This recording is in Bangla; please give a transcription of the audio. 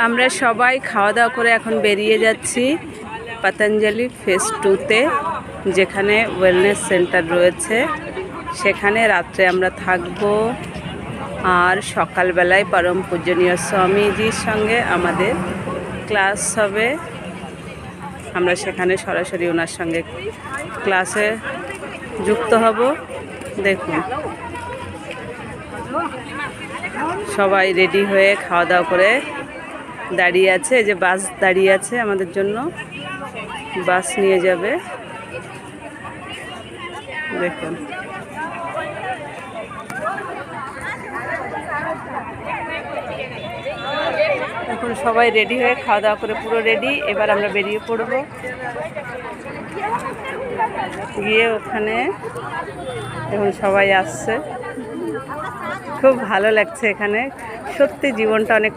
আমরা সবাই খাওয়া দাওয়া করে এখন বেরিয়ে যাচ্ছি পতঞ্জলি ফেজ 2-তে, যেখানে ওয়েলনেস সেন্টার রয়েছে। সেখানে রাত্রে আমরা থাকব, আর সকালবেলায় পরম পূজনীয় স্বামীজির সঙ্গে আমাদের ক্লাস হবে। আমরা সেখানে সরাসরি ওনার সঙ্গে ক্লাসে যুক্ত হব। দেখুন, সবাই রেডি হয়ে খাওয়া দাওয়া করে দাঁড়িয়ে আছে। এই যে বাস দাঁড়িয়ে আছে আমাদের জন্য, বাস নিয়ে যাবে। দেখুন, এখন সবাই রেডি হয়ে খাওয়া দাওয়া করে পুরো রেডি। এবার আমরা বেরিয়ে পড়ব, গিয়ে ওখানে এখন সবাই আসছে। খুব ভালো লাগছে এখানে, সত্যি জীবনটা অনেক